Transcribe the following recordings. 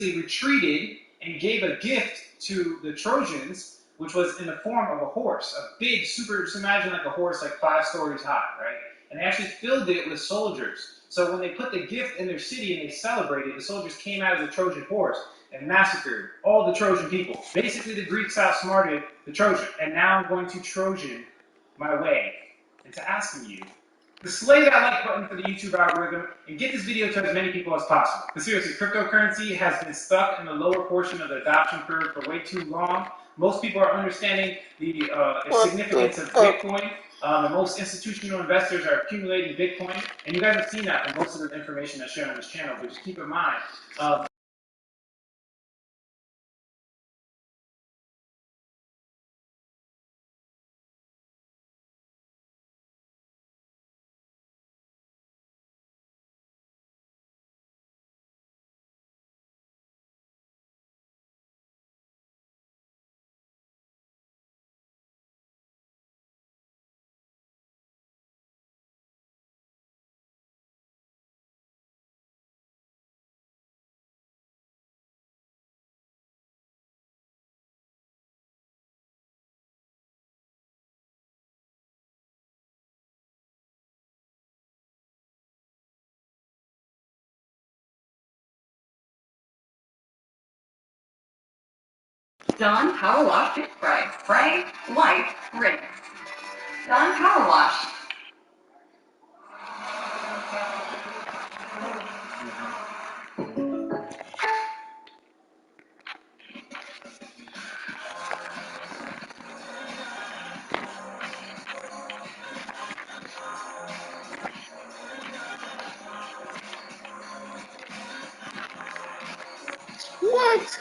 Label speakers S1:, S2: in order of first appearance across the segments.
S1: retreated and gave a gift to the Trojans, which was in the form of a horse, a big, super, just imagine like a horse like 5 stories high, right? And they actually filled it with soldiers. So when they put the gift in their city and they celebrated, the soldiers came out of the Trojan horse and massacred all the Trojan people. Basically, the Greeks outsmarted the Trojan. And now I'm going to Trojan my way into asking you to slay that like button for the YouTube algorithm and get this video to as many people as possible. But seriously, cryptocurrency has been stuck in the lower portion of the adoption curve for way too long. Most people are understanding the significance of Bitcoin. And most institutional investors are accumulating Bitcoin. And you guys have seen that in most of the information that's shared on this channel. But just keep in mind,
S2: Dawn Power Wash Big Spray. Spray, wipe, rinse. Dawn Power Wash.
S3: What?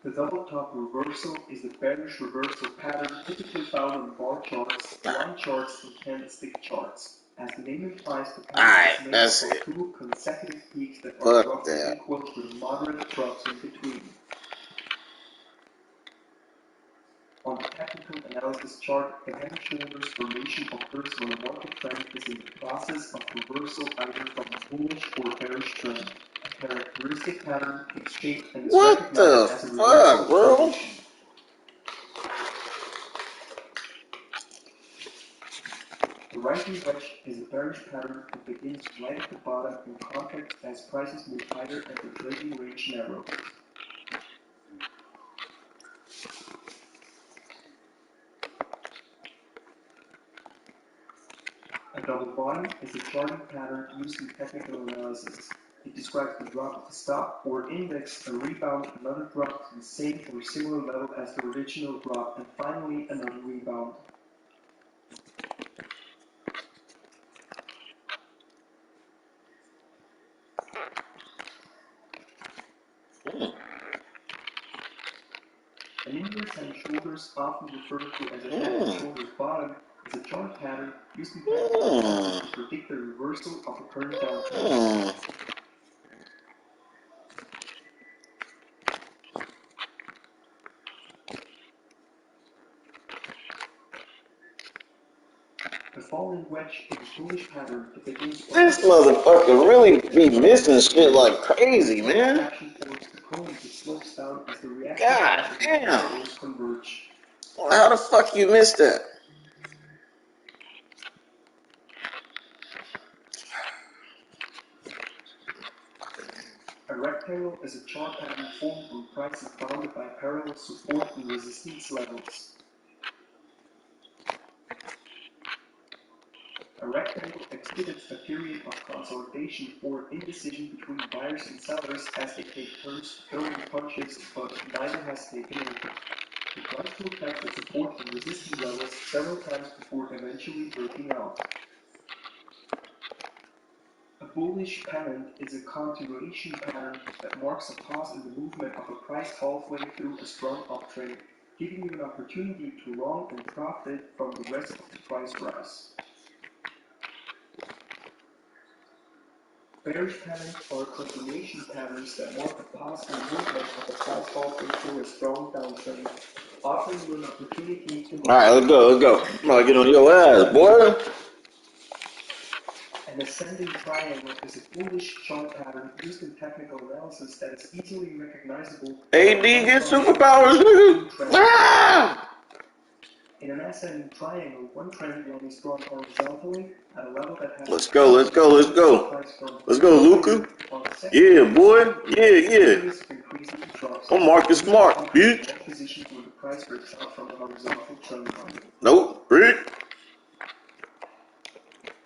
S4: The double top reversal is the bearish reversal pattern typically found on bar charts, line charts, and candlestick charts. As the name implies, the pattern is made up of 2 consecutive peaks that are roughly equal with moderate drops in between. On the technical analysis chart, the head and shoulders formation occurs when a market trend is in the process of reversal either from a bullish or bearish trend. A characteristic pattern takes shape and is recognized as a reversal formation. The rising wedge is a bearish pattern that begins right at the bottom in context as prices move higher and the trading range narrows. A double bottom is a charting pattern used in technical analysis. It describes the drop of the stock or index, a rebound, another drop to the same or similar level as the original drop, and finally another rebound. An inverse head and shoulders, often referred to as a head and shoulders bottom, is a chart pattern used in technical analysis to predict the reversal of a current downtrend. The falling wedge is a bullish pattern that begins.
S3: This motherfucker really be missing shit like crazy, man. God damn. How the fuck you missed that?
S4: A rectangle is a chart pattern formed when price is bounded by parallel support and resistance levels. A rectangle exhibits a period of consolidation or indecision between buyers and sellers as they take turns throwing punches, but neither has taken any. The price will test the support and resistance levels several times before eventually breaking out. A bullish pennant is a continuation pattern that marks a pause in the movement of a price halfway through a strong uptrend, giving you an opportunity to long and profit from the rest of the price rise. Bearish patterns are confirmation patterns that mark a pause in the movement of a price halfway through a strong downtrend, offering you an opportunity to...
S3: Alright, let's go. I'm gonna get on your ass, boy.
S4: An ascending triangle is a bullish chart pattern used in technical analysis that is easily recognizable.
S3: AD get superpowers, nigga. Ah!
S4: In an ascending triangle, one trend line is drawn horizontally at a level that has...
S3: Let's go. Let's go, Luka. Yeah, boy. Yeah. I'm Marcus Smart, bitch. Nope, Rick.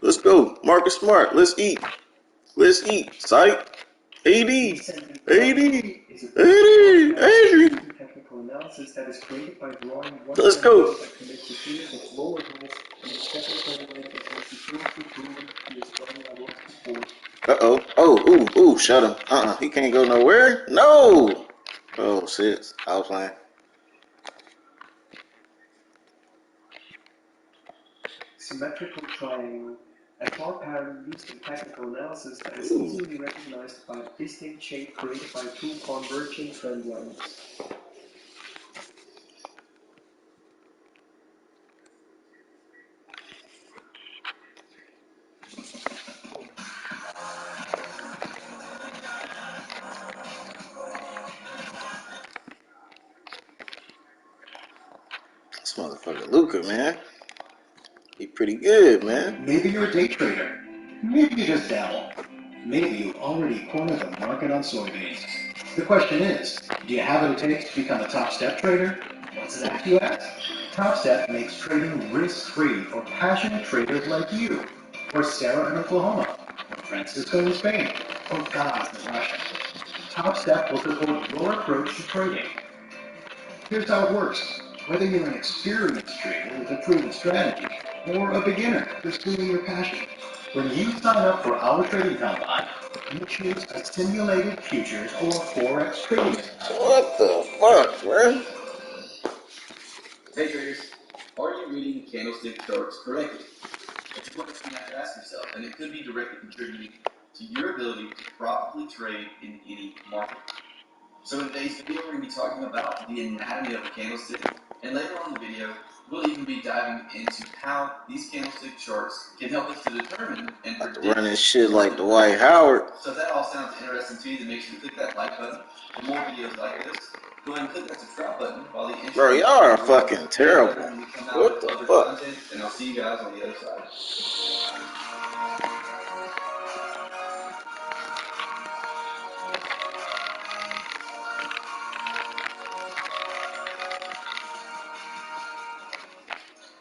S3: Let's go, Marcus Smart. Let's eat. Psych. AD. Let's go. Uh-oh. Ooh, shut him. He can't go nowhere. No. Oh, shit. I was playing.
S4: Symmetrical triangle, a chart pattern used in technical analysis that is easily recognized by a distinct shape created by two converging trend lines.
S3: This motherfucker Luka, man. He pretty good, man.
S5: Maybe you're a day trader. Maybe you just dabble. Maybe you already cornered the market on soybeans. The question is, do you have what it takes to become a top step trader? What's that, you ask? Top Step makes trading risk-free for passionate traders like you, or Sarah in Oklahoma, or Francisco in Spain, or Gaz in Russia. Top Step will support your approach to trading. Here's how it works. Whether you're an experienced trader with a proven strategy, or a beginner pursuing your passion, when you sign up for our trading combine, you choose a simulated futures or forex trading.
S3: What the fuck, man?
S6: Hey traders, are you reading candlestick charts correctly? It's a question you have to ask yourself, and it could be directly contributing to your ability to profitably trade in any market. So in today's video, we're going to be talking about the anatomy of a candlestick, and later on in the video, we'll even be diving into how these candlestick charts can help us to determine and predict
S3: running shit like Dwight Howard.
S6: So if that all sounds interesting to you, then make sure to click that like button for more videos like this. Go ahead and click that subscribe button while the intro.
S3: Bro, y'all are fucking terrible. What the fuck?
S6: And I'll see you guys on the other side.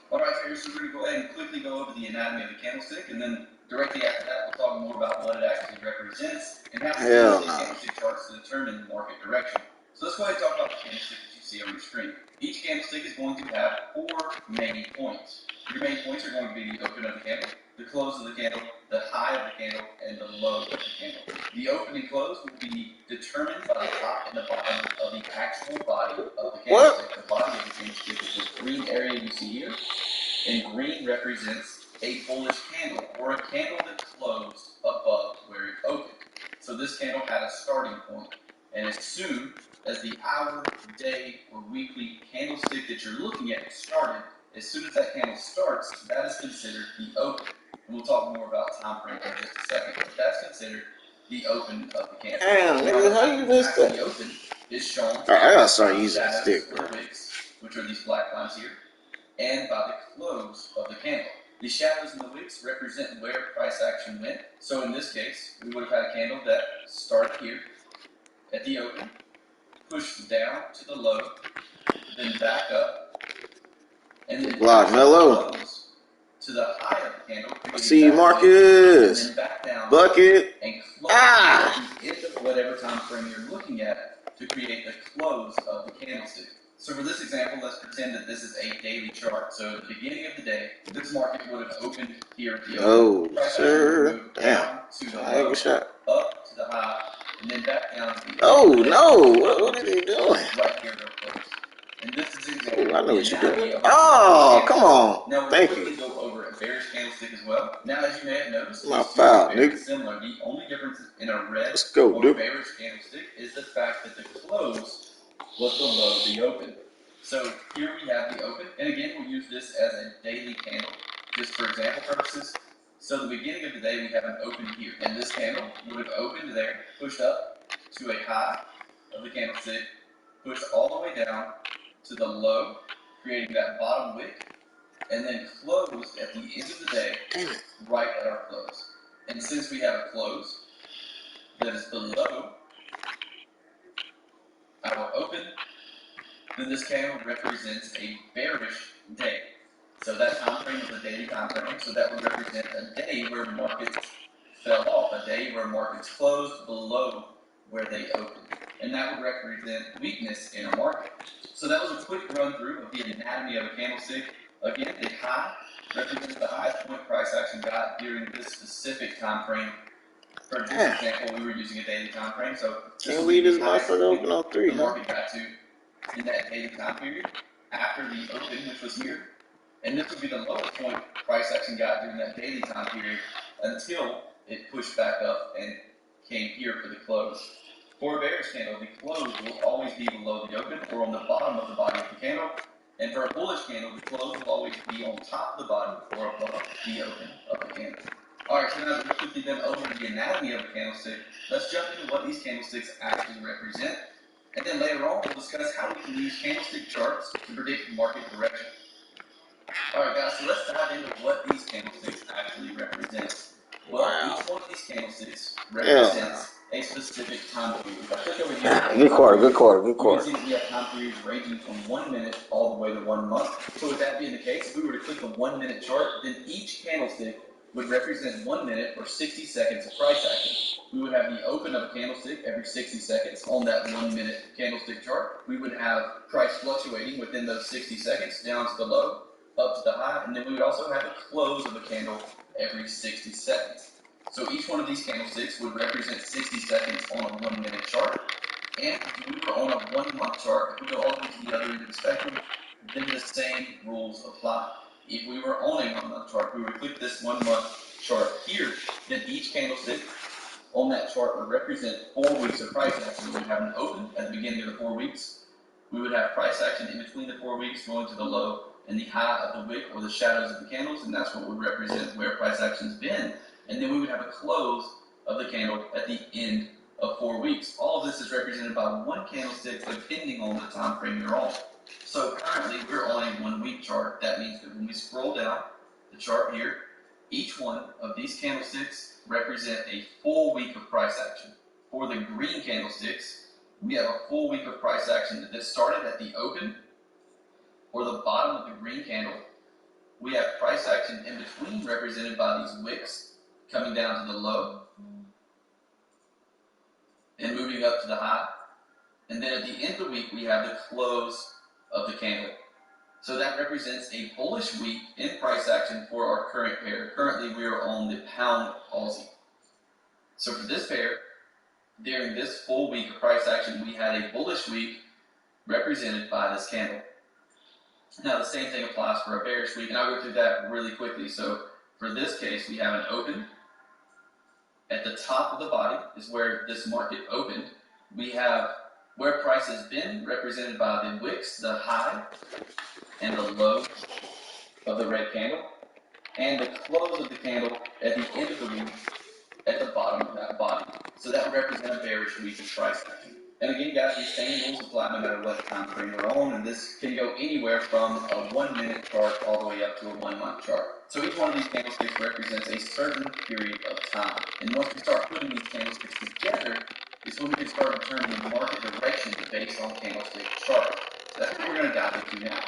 S6: Alright traders, so we're going to go ahead and quickly go over the anatomy of the candlestick, and then directly after that we'll talk more about what it actually represents and how we use the candlestick charts to determine the market direction. So let's go ahead and talk about the candlestick that you see on your screen. Each candlestick is going to have 4 main points. Your main points are going to be the open of the candle, the close of the candle, the high of the candle, and the low of the candle. The open and close will be determined by the top and the bottom of the actual body of the candlestick. The body of the candlestick is this green area you see here, and green represents a bullish candle, or a candle that closed above where it opened. So this candle had a starting point, and as soon as the hour, day, or weekly candlestick that you're looking at started, as soon as that candle starts, that is considered the open. And we'll talk more about time frames in just a second, but that's considered the open of the candle.
S3: Damn, nigga, how you missed that?
S6: The open is shown.
S3: Alright, I gotta start using a stick, bro.
S6: Which are these black lines here, and by the close of the candle. The shadows in the wicks represent where price action went. So in this case, we would have had a candle that started here at the open, pushed down to the low, then back up, and then close to the high of the candle.
S3: I see you, Marcus.
S6: And then back down,
S3: bucket,
S6: and close at the end of whatever time frame you're looking at to create the close of the candlestick. So for this example, let's pretend that this is a daily chart. So at the beginning of the day, this market would have opened here at the open.
S3: No, sir. Damn.
S6: To the
S3: I ain't
S6: low,
S3: a shot.
S6: up to the high, and then back down to the
S3: Oh, no. What is he doing?
S6: right here real close. And this is exactly
S3: Oh, I know what you're doing.
S6: of
S3: Oh, come on.
S6: Now we'll
S3: Thank
S6: quickly
S3: you.
S6: go over a bearish candlestick as well. Now, as you may have noticed,
S3: My
S6: these two
S3: foul,
S6: are very
S3: nigga.
S6: similar. The only difference in a red
S3: Let's go,
S6: or
S3: dude.
S6: bearish candlestick is the fact that the close was below the open. So here we have the open, and again, we'll use this as a daily candle, just for example purposes. So the beginning of the day, we have an open here, and this candle would have opened there, pushed up to a high of the candlestick, pushed all the way down to the low, creating that bottom wick, and then closed at the end of the day, right at our close. And since we have a close that is below our open, then this candle represents a bearish day. So that time frame is a daily time frame, so that would represent a day where markets fell off, a day where markets closed below where they opened. And that would represent weakness in a market. So that was a quick run through of the anatomy of a candlestick. Again, the high represents the highest point price action got during this specific time frame. For this example, we were using a daily time frame, so
S3: Can't leave this motherfucker open on 3,
S6: the
S3: huh?
S6: market got to in that daily time period after the open, which was here. And this would be the lowest point price action got during that daily time period until it pushed back up and came here for the close. For a bearish candle, the close will always be below the open or on the bottom of the body of the candle. And for a bullish candle, the close will always be on top of the body or above the open of the candle. Alright, so now that we've quickly been over the anatomy of a candlestick, let's jump into what these candlesticks actually represent. And then later on, we'll discuss how we can use candlestick charts to predict market direction. Alright guys, so let's dive into what these candlesticks actually represent. Well, each one of these candlesticks represents a specific time period. If I click over here,
S3: Good quarter.
S6: you can see that we have time periods ranging from 1 minute all the way to 1 month. So with that being the case, if we were to click the 1 minute chart, then each candlestick would represent 1 minute or 60 seconds of price action. We would have the open of a candlestick every 60 seconds on that 1 minute candlestick chart. We would have price fluctuating within those 60 seconds down to the low, up to the high, and then we would also have a close of a candle every 60 seconds. So each one of these candlesticks would represent 60 seconds on a 1 minute chart. And if we were on a 1 month chart, if we go all the way to the other end of the spectrum, then the same rules apply. If we were on a 1 month chart, we would click this 1 month chart here, then each candlestick on that chart would represent 4 weeks of price action. We would have an open at the beginning of the 4 weeks. We would have price action in between the 4 weeks going to the low and the high of the wick or the shadows of the candles, and that's what would represent where price action's been. And then we would have a close of the candle at the end of 4 weeks. All of this is represented by one candlestick depending on the time frame you're on. So currently we're on a 1 week chart. That means that when we scroll down the chart here, each one of these candlesticks represent a full week of price action. For the green candlesticks, we have a full week of price action that started at the open or the bottom of the green candle. We have price action in between represented by these wicks coming down to the low and moving up to the high. And then at the end of the week, we have the close of the candle. So that represents a bullish week in price action for our current pair. Currently, we are on the pound Aussie. So for this pair, during this full week of price action, we had a bullish week represented by this candle. Now, the same thing applies for a bearish week, and I'll go through that really quickly. So for this case, we have an open. At the top of the body is where this market opened. We have where price has been represented by the wicks, the high and the low of the red candle, and the close of the candle at the end of the week at the bottom of that body. So that would represent a bearish week of price action. And again, guys, these same rules apply no matter what time frame you're on, and this can go anywhere from a 1 minute chart all the way up to a 1 month chart. So each one of these candlesticks represents a certain period of time. And once we start putting these candlesticks together, is when we can start determining market direction based on candlestick chart. So that's what we're going to dive into now.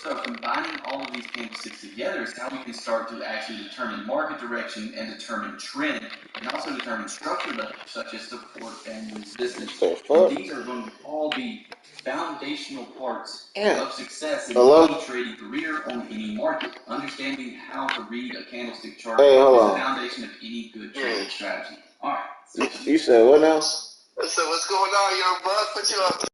S6: So combining all of these candlesticks together is how we can start to actually determine market direction and determine trend, and also determine structure levels such as support and resistance. And these are going to all be foundational parts of success in any trading career on any market. Understanding how to read a candlestick chart is the foundation of any good trading strategy. All right. So
S3: You said what now?
S7: So what's going on, young buck? Put you up.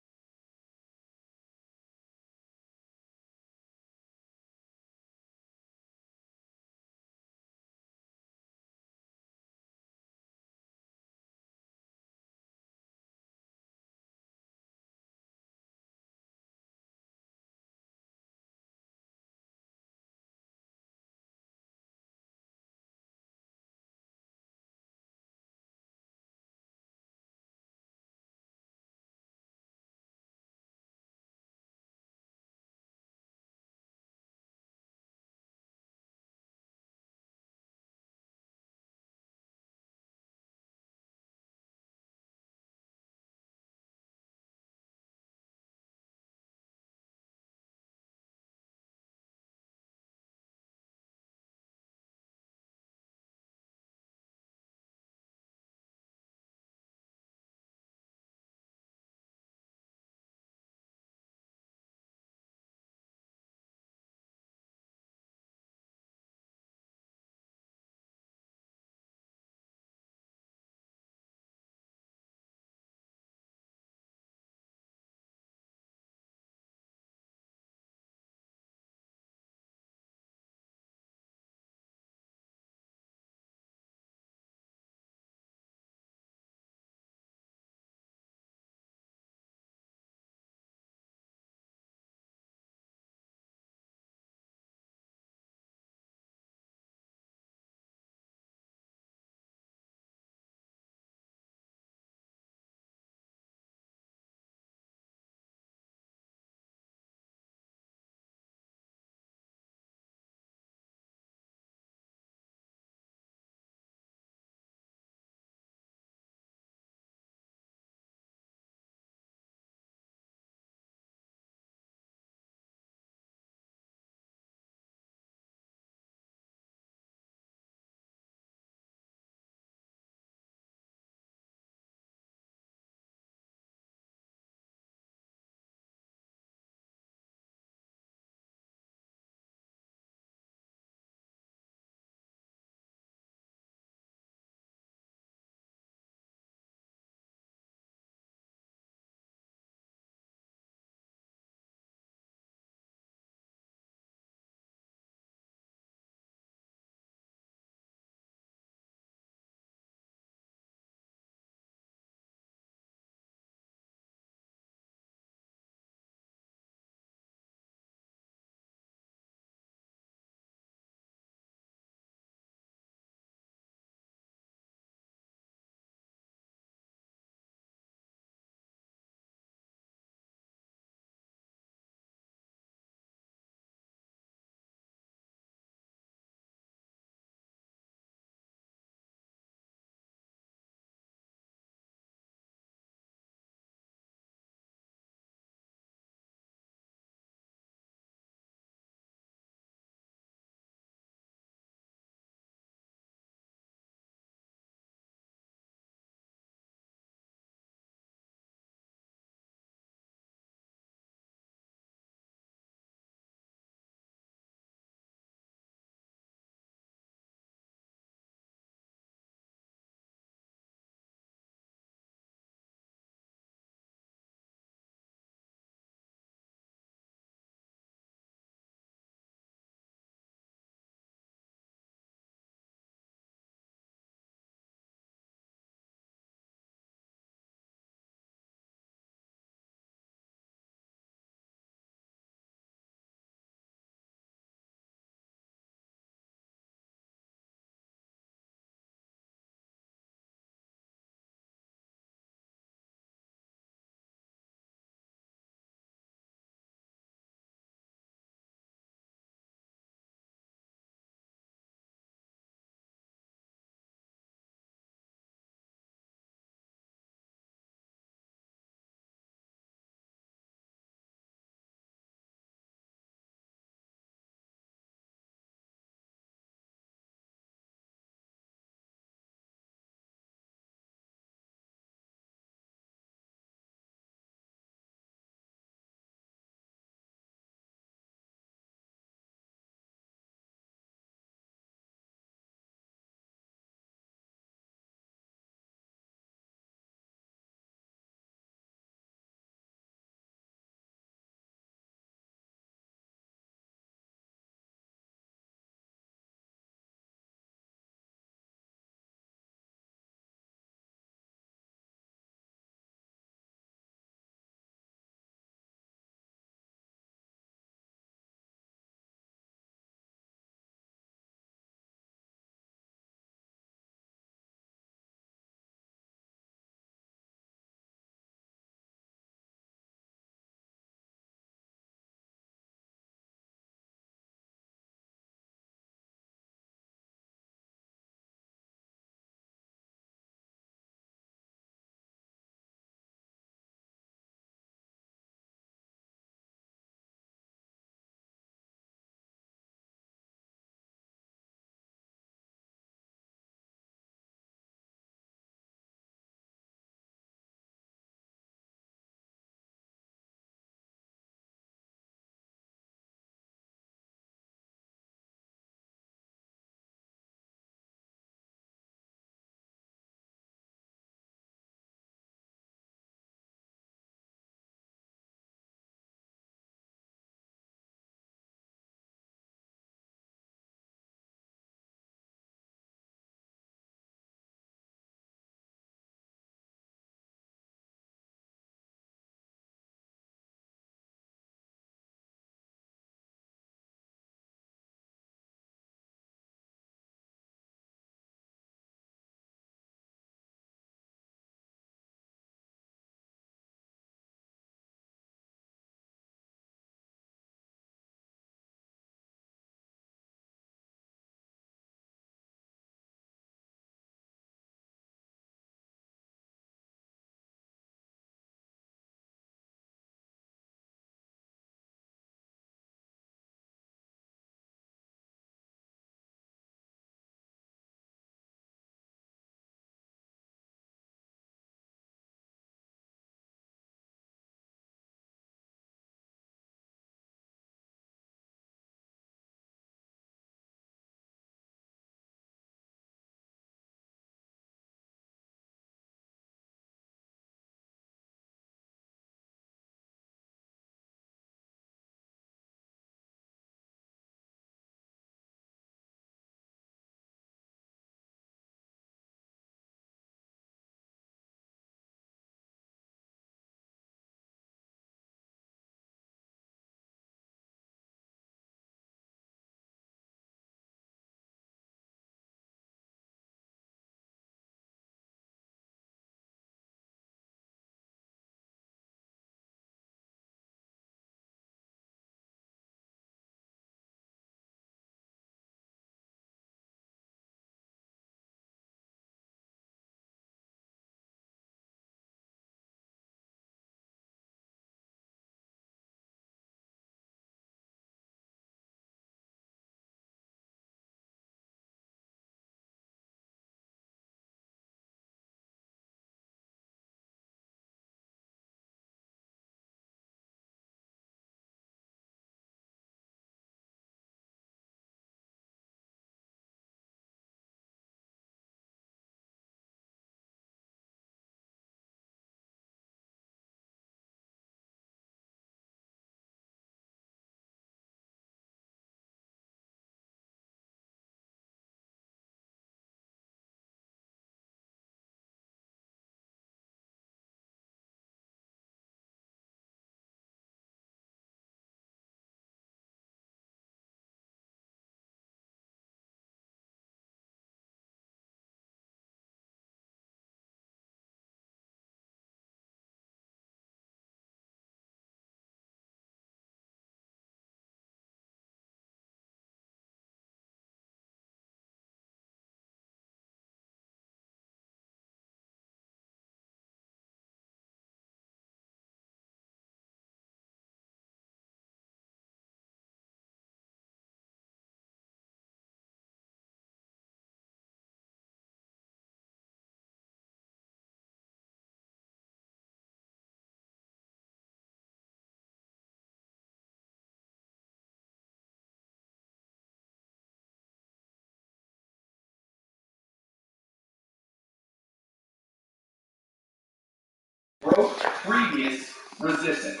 S6: previous resistance.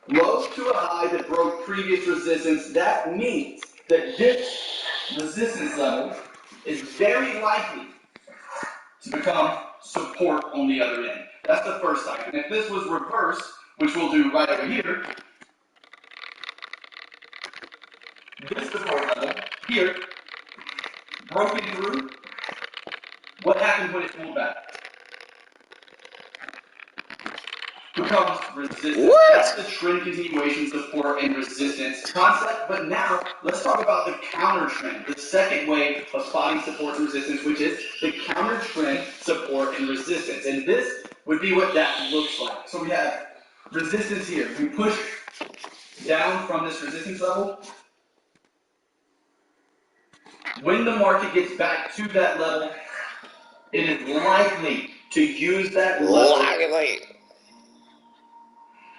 S6: Low to a high that broke previous resistance, that means that this resistance level is very likely to become support on the other end. That's the first side. And if this was reversed, which we'll do right over here, this support level here, broken through, what happens when it pulled back? Becomes resistance.
S3: What?
S6: That's the trend continuation, support, and resistance concept. But now, let's talk about the counter trend, the second way of spotting support and resistance, which is the counter trend, support, and resistance. And this would be what that looks like. So we have resistance here. We push down from this resistance level. When the market gets back to that level, it is likely to use that level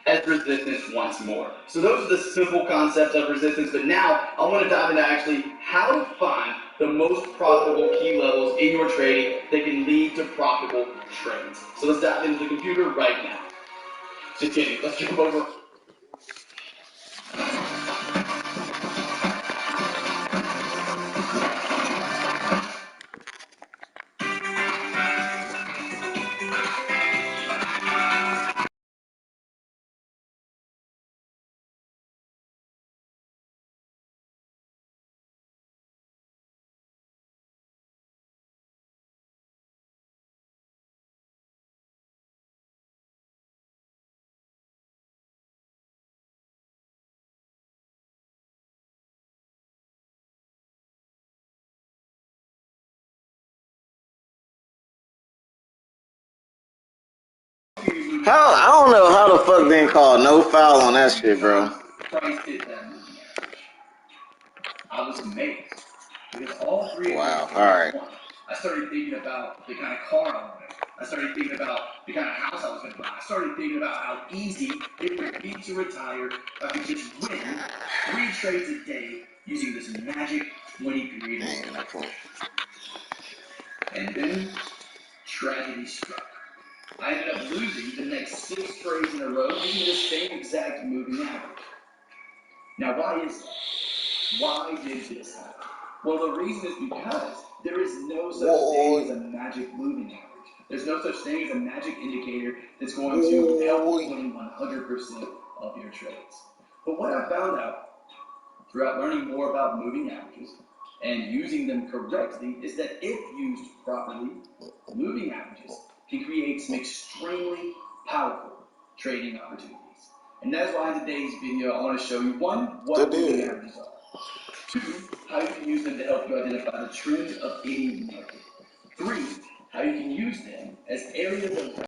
S6: as resistance once more. So those are the simple concepts of resistance, but now I want to dive into actually how to find the most profitable key levels in your trading that can lead to profitable trades. So let's dive into the computer right now. Just kidding, let's jump over.
S3: How I don't know how the fuck they call no foul on that shit, bro.
S6: Price hit that moving average. I was amazed because all three of
S3: Wow.
S6: these
S3: All right.
S6: I started thinking about the kind of car I wanted. I started thinking about the kind of house I was going to buy. I started thinking about how easy it would be to retire if I could just win 3 trades a day using this magic 20 period. And then tragedy struck. I ended up losing the next 6 trades in a row using the same exact moving average. Now, why is that? Why did this happen? Well, the reason is because there is no such thing as a magic moving average. There's no such thing as a magic indicator that's going to help win 100% of your trades. But what I found out throughout learning more about moving averages and using them correctly is that if used properly, moving averages can create some extremely powerful trading opportunities. And that's why in today's video I want to show you 1, what moving averages are. 2, how you can use them to help you identify the trends of any market. 3, how you can use them as areas of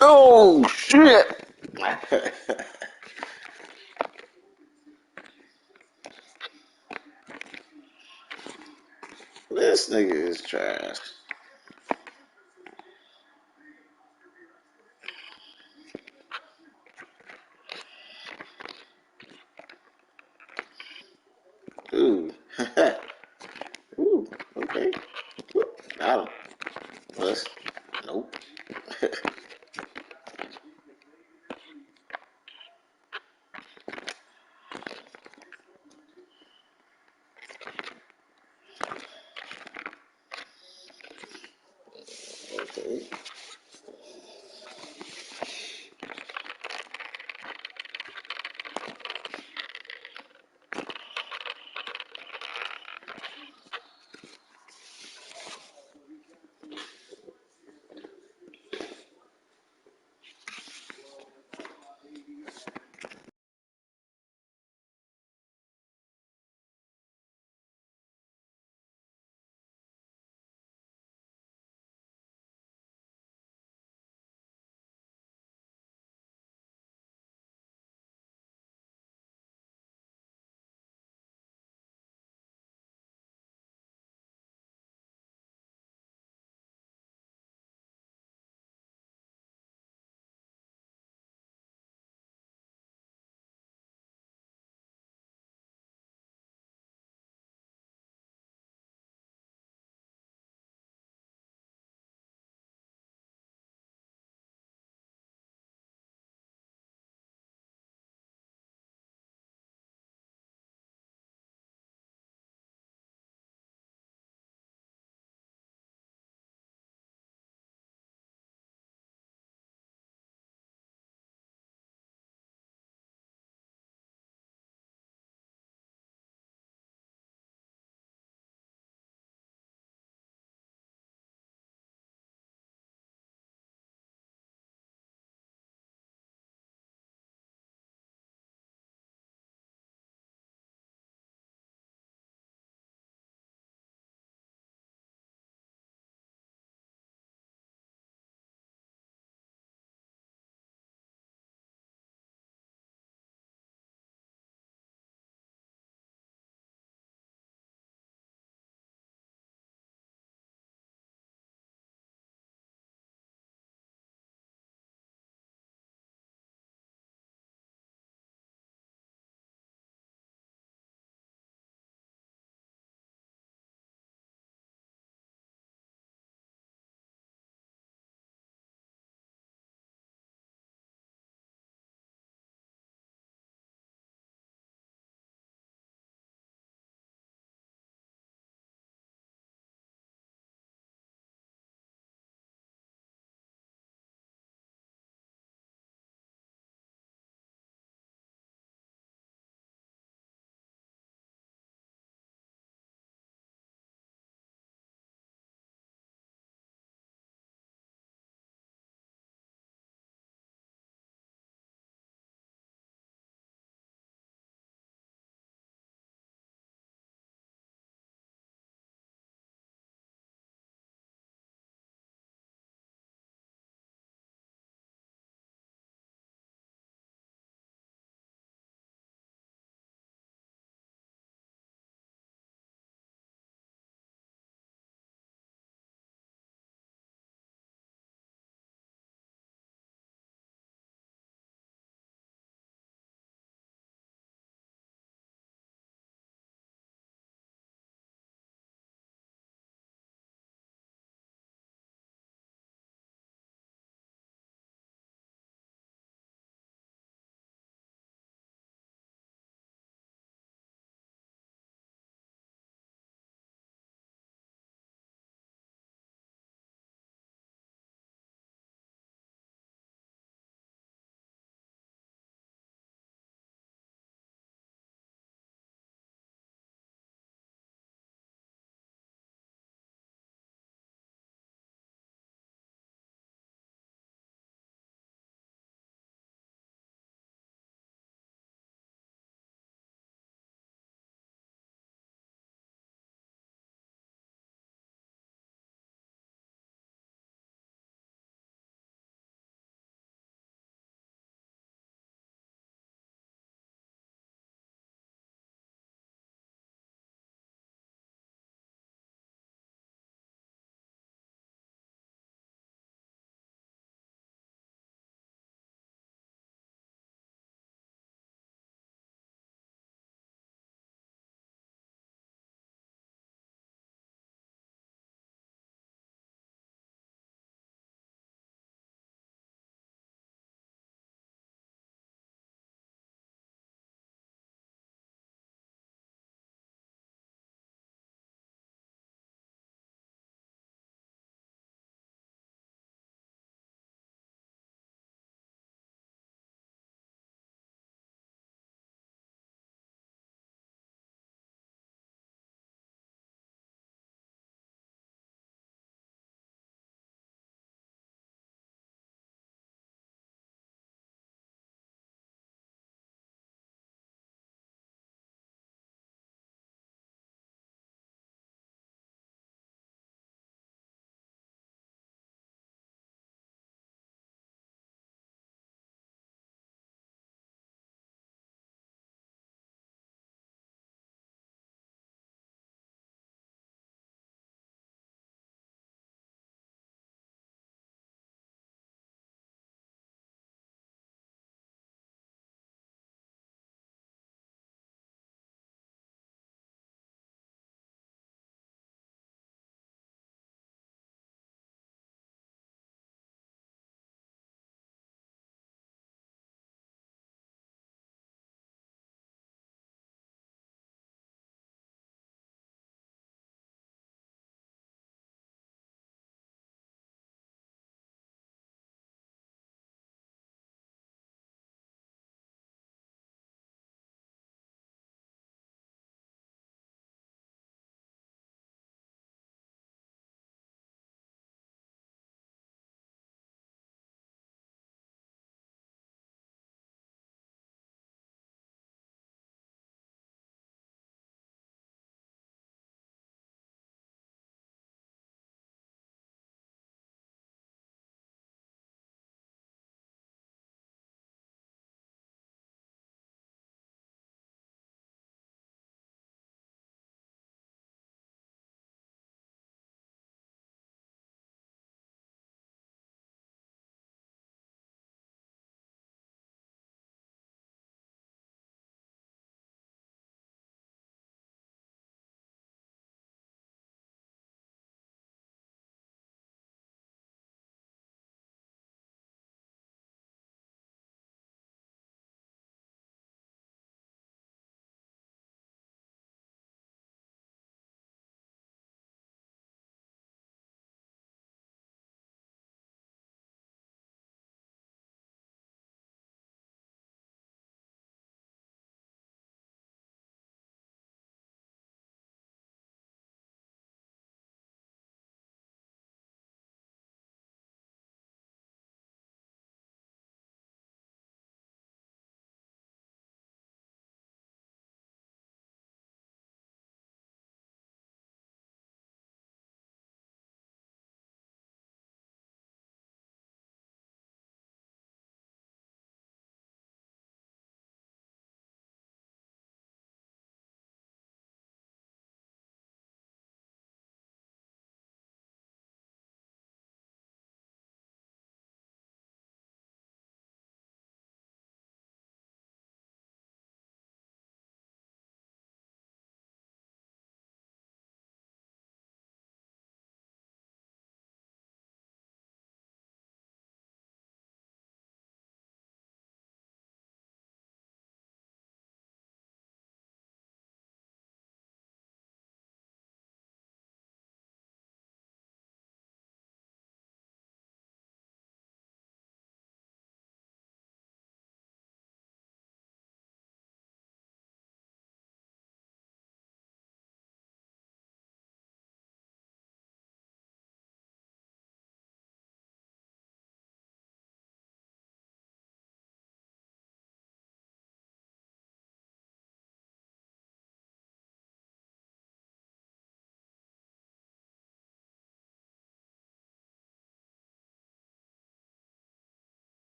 S3: Oh shit! This nigga is trash. Ooh. Ooh, okay. Got him. Plus, nope. Okay.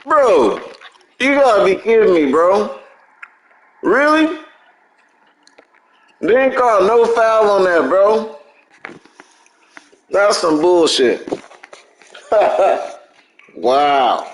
S3: Bro, you gotta be kidding me, bro. Really? They ain't called no foul on that, bro. That's some bullshit. Wow.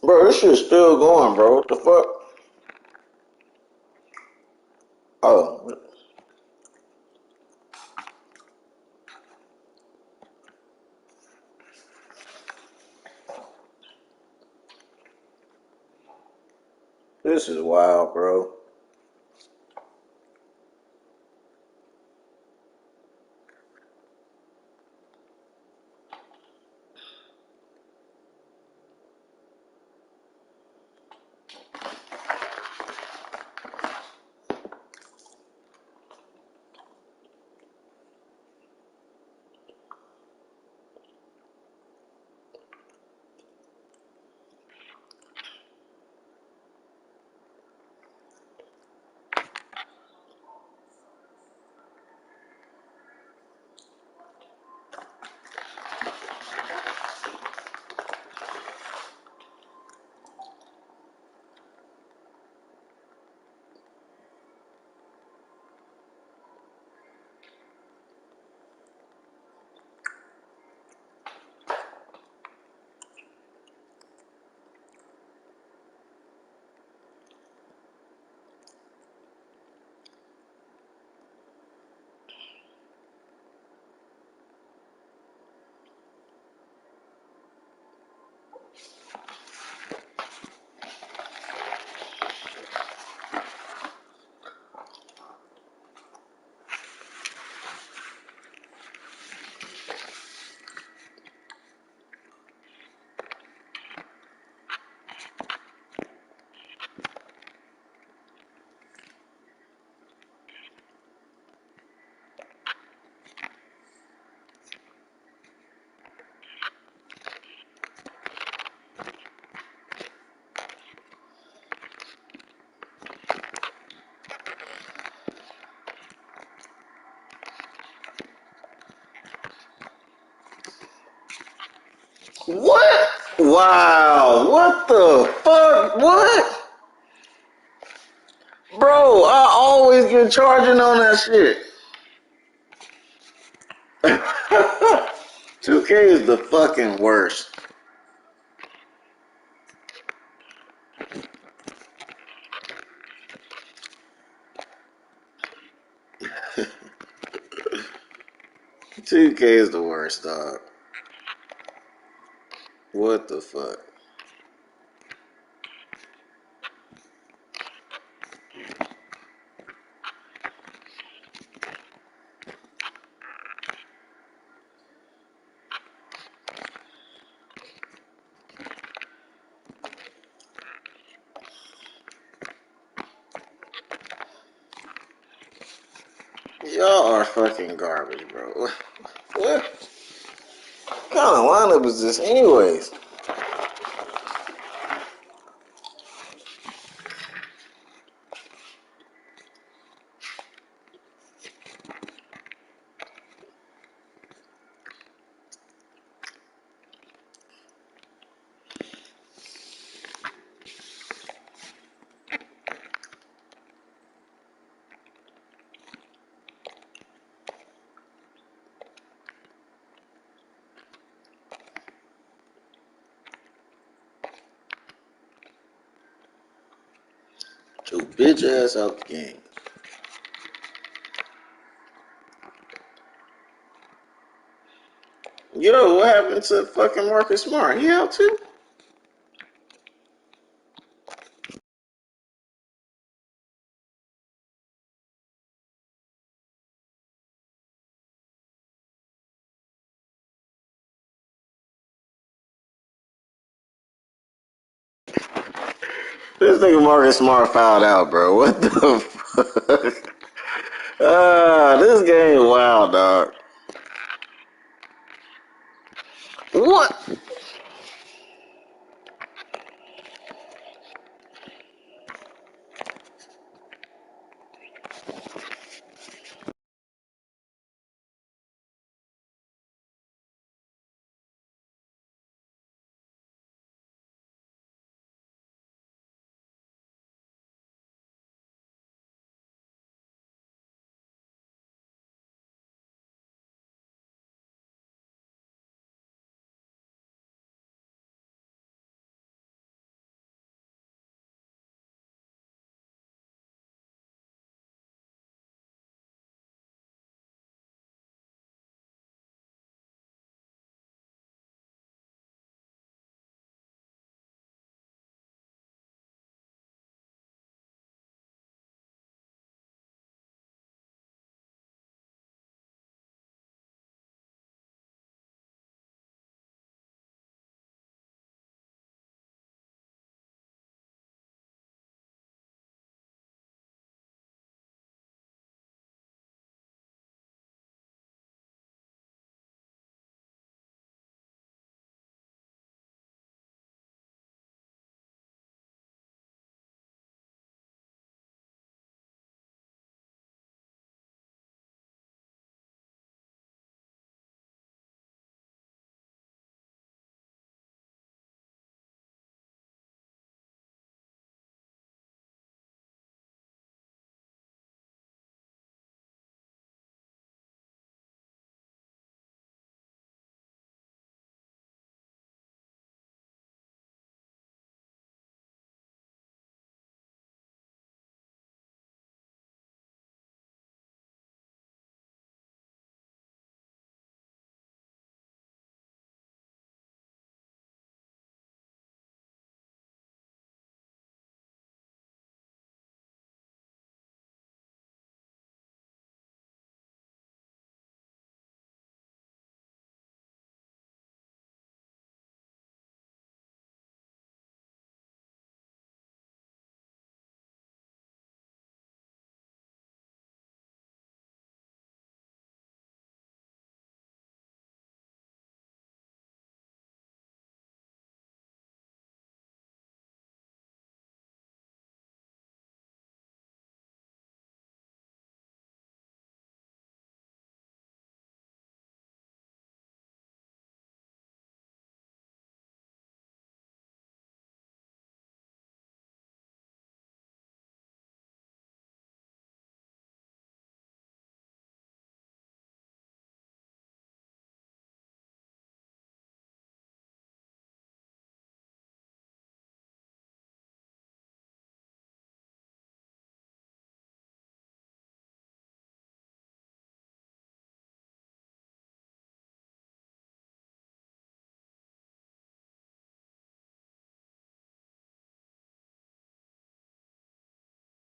S3: Bro, this shit's still going, bro. What the fuck? Oh. This is wild, bro. What? Wow. What the fuck? What? Bro, I always get charging on that shit. 2K is the fucking worst. Two K is the worst, dog. What the fuck? Y'all are fucking garbage, bro. What kind of lineup is this, anyways? your bitch ass out the game. Yo, what happened to fucking Marcus Smart? He out too? This nigga Marcus Smart fouled out, bro. What the fuck? This game wild, dog. What?